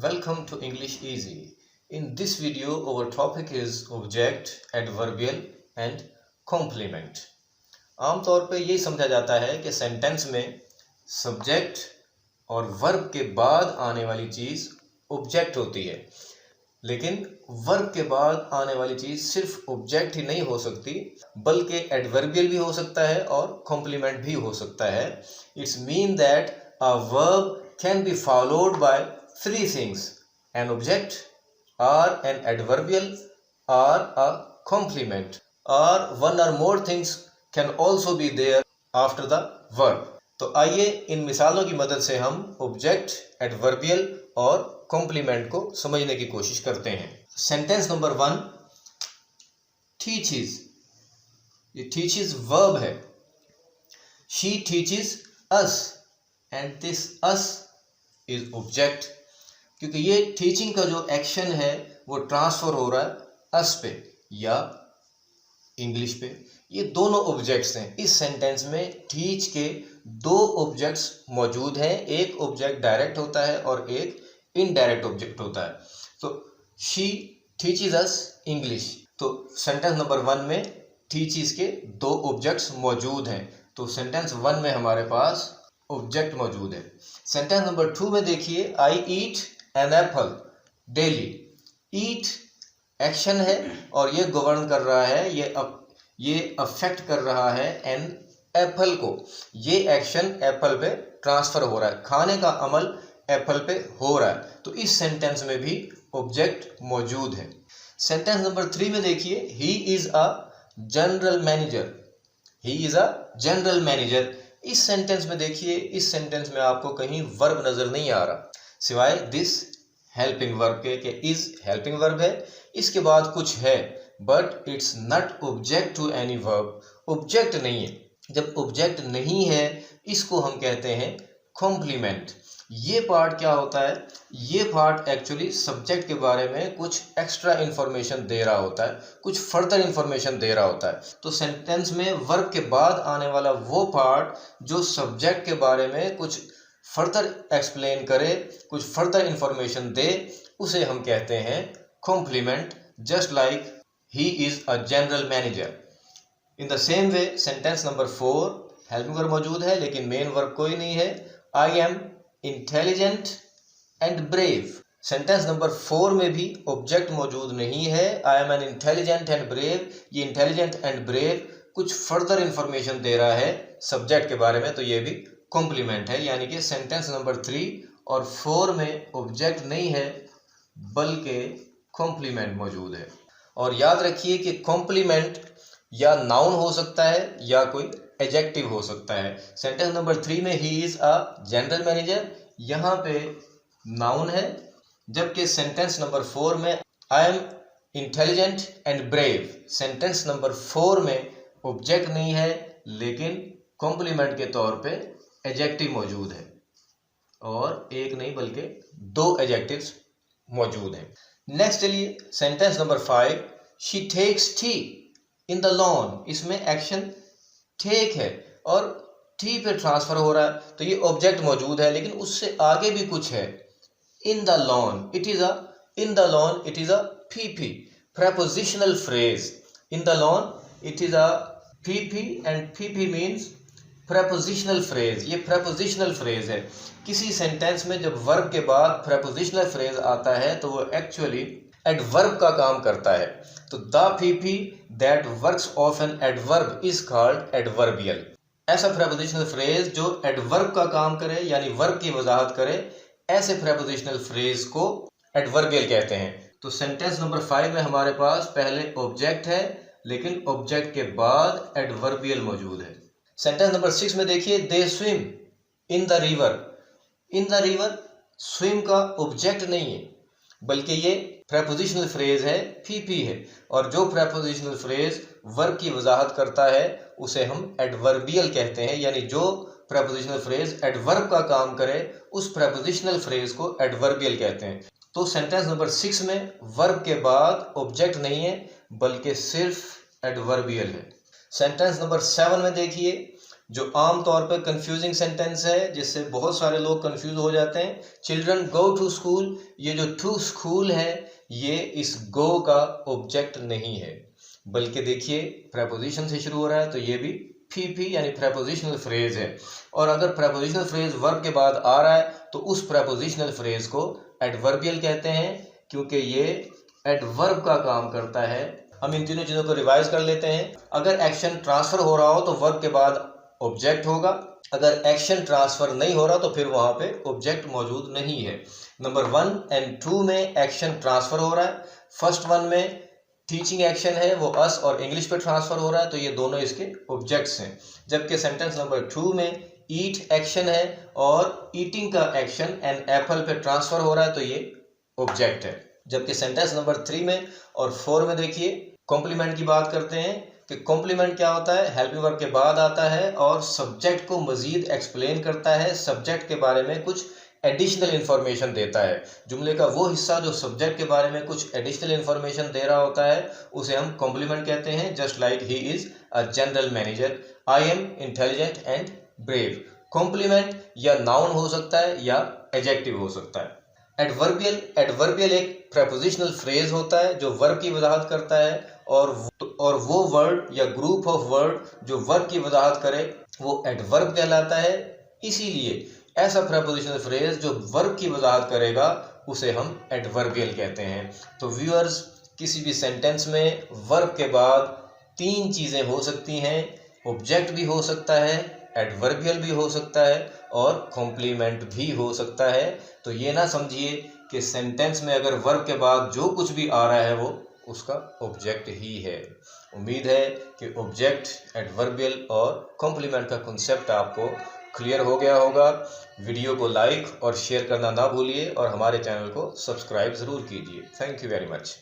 Welcome to English Easy. In this video, our topic is object, adverbial and complement. आमतौर पे यही समझा जाता है कि सेंटेंस में सब्जेक्ट और वर्ब के बाद आने वाली चीज़ ऑब्जेक्ट होती है, लेकिन वर्ब के बाद आने वाली चीज़ सिर्फ ऑब्जेक्ट ही नहीं हो सकती, बल्कि एडवर्बियल भी हो सकता है और कॉम्प्लीमेंट भी हो सकता है. It's mean that a verb can be followed by three things: an object, or an adverbial, or a complement, or one or more things can also be there after the verb. तो आइए इन मिसालों की मदद से हम object, adverbial और complement को समझने की कोशिश करते हैं. Sentence number 1, teaches. ये टीचेस वर्ब है. She teaches us and this us is object, क्योंकि ये टीचिंग का जो एक्शन है वो ट्रांसफ़र हो रहा है अस पे या इंग्लिश पे. ये दोनों ऑब्जेक्ट्स हैं. इस सेंटेंस में टीच के दो ऑब्जेक्ट्स मौजूद हैं. एक ऑब्जेक्ट डायरेक्ट होता है और एक इनडायरेक्ट ऑब्जेक्ट होता है. तो शी टीचेस अस इंग्लिश. तो सेंटेंस नंबर 1 में टीचेस के दो ऑब्जेक्ट्स मौजूद हैं. तो सेंटेंस 1 में हमारे पास ऑब्जेक्ट मौजूद है. सेंटेंस नंबर 2 में देखिए, I eat an apple daily. Eat action है और ये गवर्न कर रहा है, ये अफेक्ट कर रहा है एन एप्पल को. ये एक्शन एप्पल पे ट्रांसफ़र हो रहा है, खाने का अमल एप्पल पे हो रहा है. तो इस सेंटेंस में भी ऑब्जेक्ट मौजूद है. सेंटेंस नंबर 3 में देखिए, ही is a general manager. He is a general manager. इस सेंटेंस में देखिए, इस सेंटेंस में आपको कहीं वर्ब नज़र नहीं आ रहा सिवाय दिस हेल्पिंग वर्ब के इज हेल्पिंग वर्ब है. इसके बाद कुछ है but it's not object to any verb. Object नहीं है. जब ऑब्जेक्ट नहीं है इसको हम कहते हैं कॉम्प्लीमेंट. ये पार्ट क्या होता है? ये पार्ट एक्चुअली सब्जेक्ट के बारे में कुछ एक्स्ट्रा इन्फॉर्मेशन दे रहा होता है, कुछ फर्दर इन्फॉर्मेशन दे रहा होता है. तो सेंटेंस में वर्ब के बाद आने वाला वो पार्ट जो सब्जेक्ट के बारे में कुछ फर्दर एक्सप्लेन करे, कुछ फर्दर इन्फॉर्मेशन दे, उसे हम कहते हैं complement. Just like he is a general manager. In the same way sentence number 4, helping verb मौजूद है लेकिन मेन वर्ब कोई नहीं है. I am intelligent and brave. Sentence number 4 में भी ऑब्जेक्ट मौजूद नहीं है. I am an intelligent and brave. ये इंटेलिजेंट एंड ब्रेव कुछ फर्दर इंफॉर्मेशन दे रहा है सब्जेक्ट के बारे में, तो ये भी कॉम्प्लीमेंट है. यानी कि सेंटेंस नंबर 3 और 4 में ऑब्जेक्ट नहीं है बल्कि कॉम्प्लीमेंट मौजूद है. और याद रखिए कि कॉम्प्लीमेंट या नाउन हो सकता है या कोई एडजेक्टिव हो सकता है. सेंटेंस नंबर 3 में ही इज़ अ जनरल मैनेजर, यहाँ पे नाउन है, जबकि सेंटेंस नंबर 4 में आई am intelligent and brave. Sentence number 4 में ऑब्जेक्ट नहीं है लेकिन कॉम्प्लीमेंट के तौर पे एडजेक्टिव मौजूद है, और एक नहीं बल्कि 2 एडजेक्टिव्स मौजूद हैं. नेक्स्ट चलिए sentence number 5, she takes tea in the lawn. इसमें एक्शन टेक है और टी पे ट्रांसफ़र हो रहा है, तो ये ऑब्जेक्ट मौजूद है लेकिन उससे आगे भी कुछ है. इन the lawn it is a, in the lawn it is a PP prepositional phrase. In the lawn it is a PP and PP means prepositional phrase. ये prepositional phrase है. किसी सेंटेंस में जब वर्ब के बाद prepositional phrase आता है तो वो एक्चुअली adverb का काम करता है. तो the PP that works of an adverb is called adverbial. ऐसा prepositional phrase जो adverb का काम करे यानी वर्ब की वजाहत करे, ऐसे prepositional phrase को adverbial कहते हैं. तो सेंटेंस नंबर 5 में हमारे पास पहले ऑब्जेक्ट है लेकिन ऑब्जेक्ट के बाद एडवर्बियल मौजूद है. सेंटेंस नंबर 6 में देखिए, दे swim in the river. In the river swim का ऑब्जेक्ट नहीं है बल्कि ये प्रेपोजिशनल फ्रेज है, पीपी है, और जो प्रेपोजिशनल फ्रेज वर्ब की वजाहत करता है उसे हम एडवर्बियल कहते हैं. यानी जो प्रेपोजिशनल फ्रेज एडवर्ब का काम करे उस प्रेपोजिशनल फ्रेज को एडवर्बियल कहते हैं. तो सेंटेंस नंबर 6 में वर्ब के बाद ऑब्जेक्ट नहीं है बल्कि सिर्फ एडवर्बियल है. सेंटेंस नंबर 7 में देखिए, जो आम तौर पर कंफ्यूजिंग सेंटेंस है जिससे बहुत सारे लोग कंफ्यूज हो जाते हैं। चिल्ड्रन गो टू स्कूल, ये जो टू स्कूल है ये इस गो का ऑब्जेक्ट नहीं है, बल्कि देखिए प्रेपोजिशन से शुरू हो रहा है तो ये भी फी यानी प्रेपोजिशनल फ्रेज है। और अगर प्रेपोजिशनल फ्रेज वर्ब के बाद आ रहा है तो उस प्रेपोजिशनल फ्रेज को एडवर्बियल कहते हैं, क्योंकि ये एडवर्ब का काम करता है। हम इन तीनों चीज़ों को रिवाइज कर लेते हैं। अगर एक्शन ट्रांसफर हो रहा हो तो वर्ब के बाद ऑब्जेक्ट होगा, अगर एक्शन ट्रांसफर नहीं हो रहा तो फिर वहां पे ऑब्जेक्ट मौजूद नहीं है। नंबर 1 एंड 2 में एक्शन ट्रांसफर हो रहा है। फर्स्ट वन में टीचिंग एक्शन है वो अस और इंग्लिश पे ट्रांसफर हो रहा है, तो ये दोनों इसके ऑब्जेक्ट्स हैं। जबकि सेंटेंस नंबर 2 में ईट एक्शन है और ईटिंग का एक्शन एन एप्पल पे ट्रांसफर हो रहा है, तो ये ऑब्जेक्ट है। जबकि सेंटेंस नंबर 3 में और 4 में देखिए कॉम्प्लीमेंट की बात करते हैं कि कॉम्प्लीमेंट क्या होता है, हेल्पिंग वर्ब के बाद आता है और सब्जेक्ट को मजीद एक्सप्लेन करता है, सब्जेक्ट के बारे में कुछ एडिशनल इंफॉर्मेशन देता है। जुमले का वो हिस्सा जो सब्जेक्ट के बारे में कुछ एडिशनल इंफॉर्मेशन दे रहा होता है उसे हम कॉम्प्लीमेंट कहते हैं। Just like he is a general manager, I am intelligent and brave. Complement या नाउन हो सकता है या एडजेक्टिव हो सकता है। एडवर्बियल एक प्रेपोजिशनल फ्रेज होता है जो वर्ब की वजाहत करता है, और वो वर्ड या ग्रुप ऑफ वर्ड जो वर्ब की वजाहत करे वो एडवर्ब कहलाता है। इसीलिए ऐसा प्रेपोजिशनल फ्रेज जो वर्ब की वजाहत करेगा उसे हम एडवर्बियल कहते हैं। तो व्यूअर्स, किसी भी सेंटेंस में वर्ब के बाद 3 चीज़ें हो सकती हैं, ऑब्जेक्ट भी हो सकता है, एडवर्बियल भी हो सकता है और कॉम्प्लीमेंट भी हो सकता है। तो ये ना समझिए कि सेंटेंस में अगर वर्ब के बाद जो कुछ भी आ रहा है वो उसका ऑब्जेक्ट ही है। उम्मीद है कि ऑब्जेक्ट, एडवर्बियल और कॉम्प्लीमेंट का कॉन्सेप्ट आपको क्लियर हो गया होगा। वीडियो को लाइक और शेयर करना ना भूलिए और हमारे चैनल को सब्सक्राइब ज़रूर कीजिए। Thank you very much.